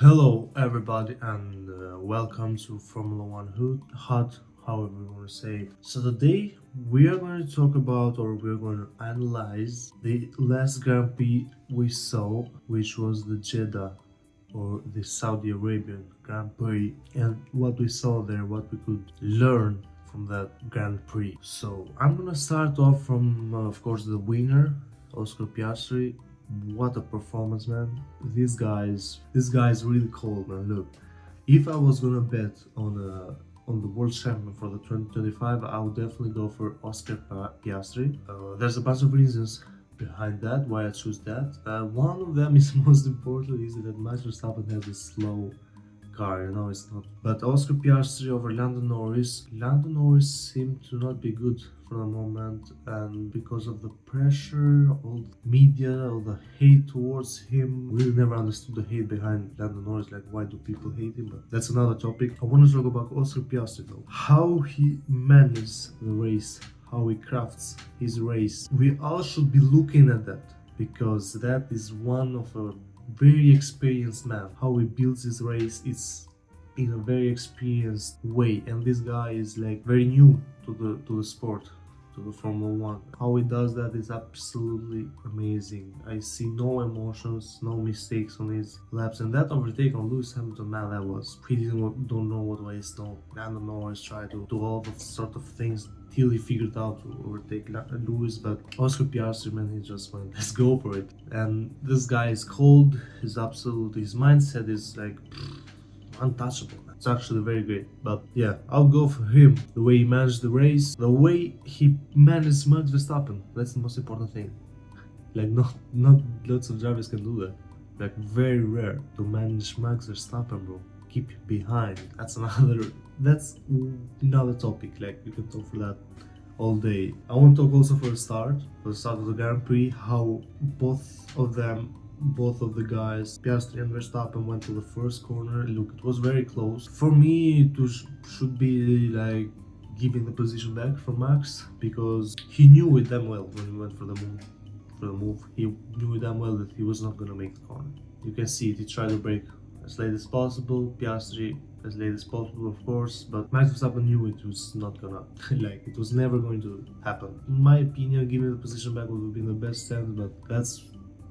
Hello, everybody, and welcome to Formula One Hood, Hot, however you want to say it. So today we are going to talk about, or we're going to analyze the last Grand Prix we saw, which was the Jeddah, or the Saudi Arabian Grand Prix, and what we saw there, what we could learn from that Grand Prix. So I'm gonna start off from, of course, the winner, Oscar Piastri. What a performance, man! This guy is really cold, man. Look, if I was gonna bet on the world champion for the 2025, I would definitely go for Oscar Piastri. There's a bunch of reasons behind that why I choose that. One of them is most important is that Max Verstappen has a slow car, it's not. But Oscar Piastri over Lando Norris. Lando Norris seemed to not be good for the moment, and because of the pressure, all the media, all the hate towards him, really never understood the hate behind Lando Norris. Like, why do people hate him? But that's another topic. I want to talk about Oscar Piastri though. How he manages the race, how he crafts his race. We all should be looking at that because that is one of a very experienced man. How he builds his race is in a very experienced way, and this guy is like very new to the sport, to the Formula One. How he does that is absolutely amazing. I see no emotions, no mistakes on his laps, and that overtake on Lewis Hamilton, man, that was he don't know what way is no. Lando Norris tried to do all the sort of things till he figured out to overtake Lewis, but Oscar Piastri, man, he just went, let's go for it. And this guy is cold. His mindset is like untouchable. It's actually very great. But yeah, I'll go for him. The way he managed the race, the way he managed Max Verstappen. That's the most important thing. Like not lots of drivers can do that. Like very rare to manage Max Verstappen, bro. Keep behind. That's another topic. Like you can talk for that all day. I want to talk also for the start of the Grand Prix, how both of the guys, Piastri and Verstappen, went to the first corner. Look, it was very close. For me, should be like giving the position back from Max because he knew it damn well when he went for the move. He knew damn well that he was not gonna make the corner. You can see it. He tried to brake as late as possible. Piastri as late as possible, of course, but Max Verstappen knew it was not gonna, like, it was never going to happen. In my opinion, giving the position back would have been the best sense, but that's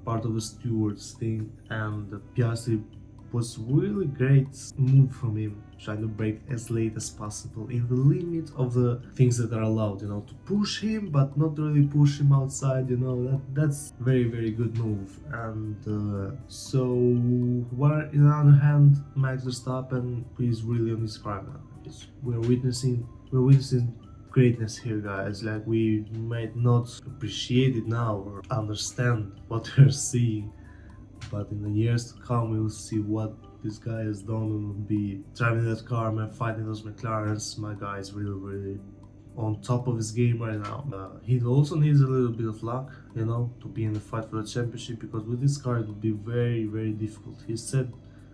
part of the stewards thing, and Piastri was really great move from him, trying to break as late as possible in the limit of the things that are allowed, to push him but not really push him outside, that's very good move. And so while on the other hand, Max Verstappen is really on his prime now. We're witnessing greatness here, guys. Like, we might not appreciate it now or understand what we're seeing, but in the years to come we will see what this guy has done and will be driving that car, man, fighting those McLarens. My guy is really on top of his game right now. He also needs a little bit of luck, to be in the fight for the championship, because with this car it will be very difficult.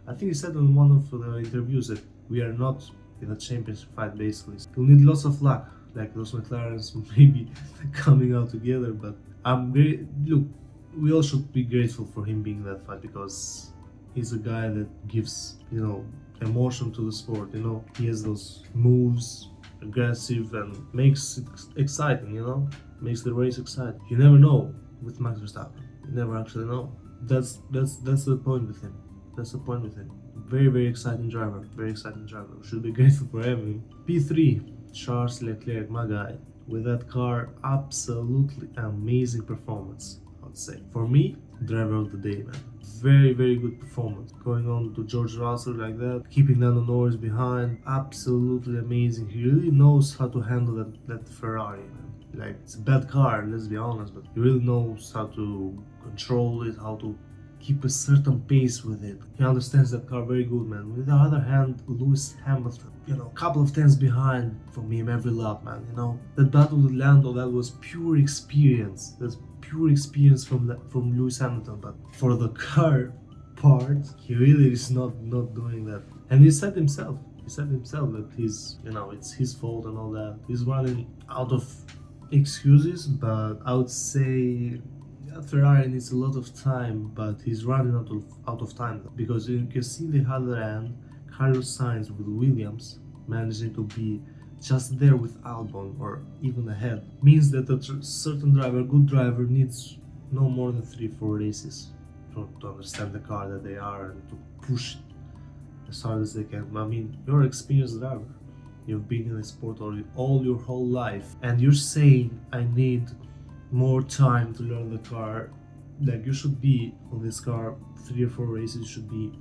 I think he said in one of the interviews that we are not in a championship fight, basically. You'll need lots of luck, like those McLarens maybe coming out together. But look, we all should be grateful for him being in that fight, because he's a guy that gives, emotion to the sport. He has those moves, aggressive, and makes it exciting. Makes the race exciting. You never know with Max Verstappen. You never actually know. That's the point with him. That's the point with him. Very exciting driver. Very exciting driver. We should be grateful for having him. P3, Charles Leclerc, my guy. With that car, absolutely amazing performance, I'd say. For me, driver of the day, man. Very good performance. Going on to George Russell like that, keeping Lando Norris behind, absolutely amazing. He really knows how to handle that Ferrari, man. Like, it's a bad car, let's be honest, but he really knows how to control it, how to keep a certain pace with it. He understands that car very good, man. On the other hand, Lewis Hamilton, a couple of tenths behind from him every lap, man. That battle with Lando, that was pure experience. That's pure experience from Lewis Hamilton. But for the car part, he really is not doing that. And he said himself that it's his fault and all that. He's running out of excuses, but I would say Ferrari needs a lot of time, but he's running out of time, because you can see the other end, Carlos Sainz with Williams managing to be just there with Albon or even ahead, means that a certain driver, good driver, needs no more than 3-4 races to understand the car that they are and to push it as hard as they can. I mean, you're an experienced driver. You've been in the sport all your whole life, and you're saying I need more time to learn the car. Like, you should be on this car 3 or 4 races. You should be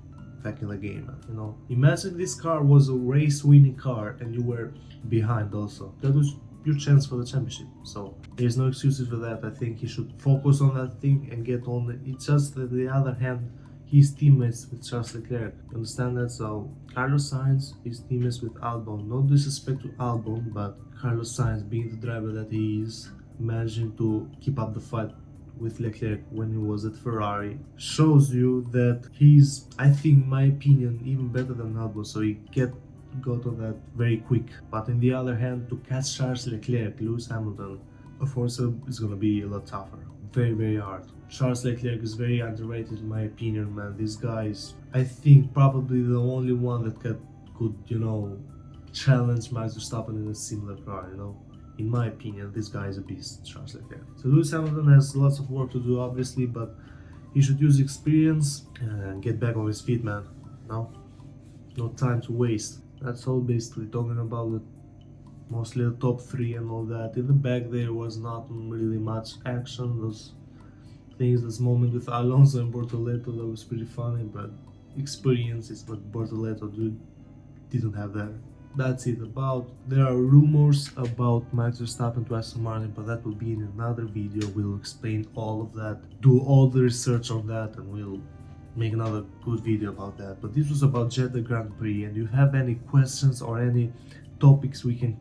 back in the game. You know, imagine this car was a race-winning car and you were behind. Also, that was your chance for the championship. So there's no excuses for that. I think he should focus on that thing and get on it. It's just that the other hand, his teammates with Charles Leclerc. Understand that? So Carlos Sainz, his teammates with Albon. No disrespect to Albon, but Carlos Sainz, being the driver that he is, managing to keep up the fight with Leclerc when he was at Ferrari, shows you that he's, I think, in my opinion, even better than Albon. So he got on that very quick. But on the other hand, to catch Charles Leclerc, Lewis Hamilton, of course, it's gonna be a lot tougher. Very, very hard. Charles Leclerc is very underrated in my opinion, man. This guy is, I think, probably the only one that could, you know, challenge Max Verstappen in a similar car, you know. In my opinion, this guy is a beast, Charles Leclerc. So Lewis Hamilton has lots of work to do, obviously, but he should use experience and get back on his feet, man. No time to waste. That's all, basically, talking about the mostly the top 3 and all that. In the back there was not really much action. Those things, this moment with Alonso and Bortoleto, that was pretty funny, but experience is what Bortoleto didn't have there. That's it. There are rumors about Max Verstappen to Aston Martin, but that will be in another video. We'll explain all of that, do all the research on that, and we'll make another good video about that. But this was about Jeddah Grand Prix, and you have any questions or any topics we can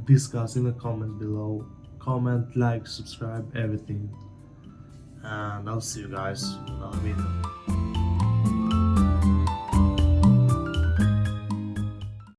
discuss in the comments below. Comment, like, subscribe, everything, and I'll see you guys in another video.